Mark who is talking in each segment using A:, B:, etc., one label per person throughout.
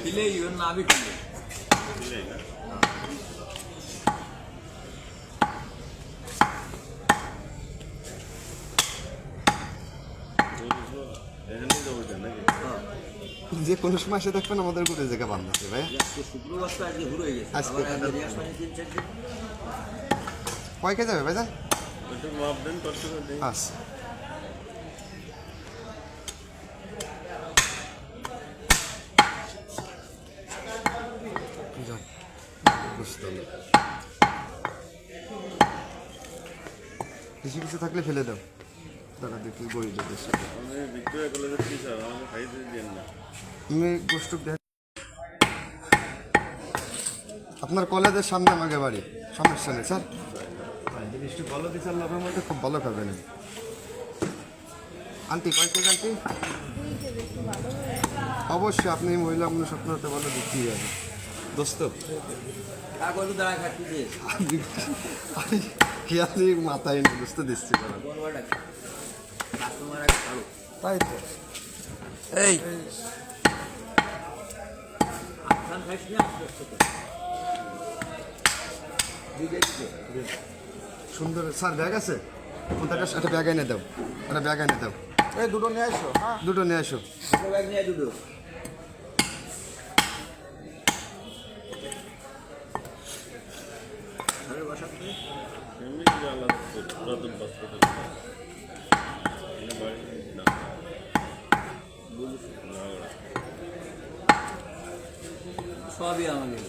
A: দিলে ইভেন না আমি দিলে
B: যে কোনো সময় এসে দেখবেন আমাদের ঘুরে জায়গা বান্ধছে ভাই।
A: শুক্রবার তো আজকে ঘুরে গেছে
B: আজকে কয় কে যাবে ভাই যান আচ্ছা কিছু কিছু থাকলে ফেলে দাও দাদা দেখি বই দেবে গোষ্ঠ আপনার কলেজের সামনে আমাকে বাড়ি সমস্যা নেই স্যার জিনিসটি ভালো দিচ্ছেন লাভের মধ্যে খুব ভালো খাবেন আন্টি কয় কেজি আন্টি অবশ্যই আপনি মহিলা আপনার স্বপ্ন হতে ভালো দিচ্ছি যাবে দোস্ত খেয়ালি মাথায় বুঝতে দিচ্ছি তাই তো এই সুন্দর স্যার ব্যাগ আছে একটা ব্যাগ এনে দাও একটা ব্যাগ এনে দাও
C: এই দুটো নিয়ে আসো
B: দুটো নিয়ে আসো
A: দুটো সবই আমাদের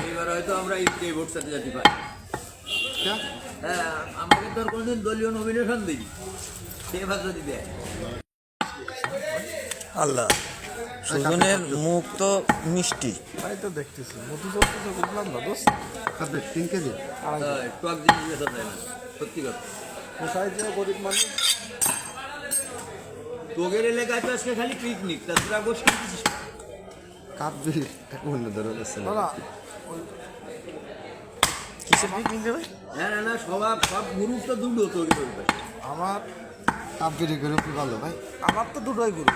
A: এবার হয়তো আমরা এই ভোট সাথে যেতে পারি। হ্যাঁ আমাকে তো কোনোদিন দলীয় নমিনেশন দিই সেবার যদি দেয়
D: আল্লাহ সুজনের মুখ তো মিষ্টি
C: তাই তো দেখতেছি মধু চলতেছে বুঝলাম না দোস্ত
B: 3 কেজি
A: টক জিনিস বেচা যায় না সত্যি কথা
C: কোথায় যে গরিব মানুষ
A: তোগের এলাকায় তো আজকে খালি পিকনিক তা তোরা বসে কিনতেছিস
B: কাপ বিড়ি অন্য ধরো
C: দাদা
D: কিসের পিকনিক দেবে
A: না সব গ্রুপ তো দুটো তৈরি করবে
C: আমার
B: কাপ বিড়ি করে কি ভালো ভাই
C: আমার তো দুটোই গুরু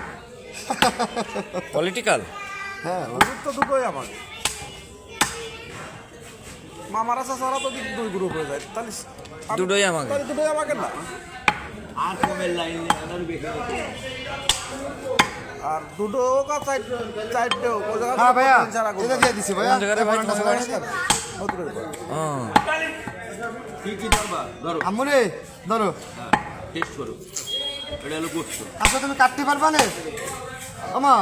D: পলিটিক্যাল
B: হ্যাঁ
C: গ্রুপ তো দুটোই আমার মামারা চাচারা তো দুই গ্রুপ হয়ে যায় তাহলে
D: দুটোই আমাকে
C: তাহলে দুটোই আমাকে না
A: আর কমের লাইন নেই আমার বেশি
C: আর দুটো হোক আর চারটে হোক ওই জায়গায়
B: হ্যাঁ ভাইয়া
C: ছাড়া
B: এটা দিয়ে দিছি ভাইয়া
D: কোন জায়গায় ভাই তোমার বাড়ি?
C: নতুন করে কর।
A: কি ধরবা ধরো
B: আম্মুরে ধরো
A: টেস্ট করো এটা হলো গোস্ত
B: আচ্ছা তুমি কাটতে পারবা না আমা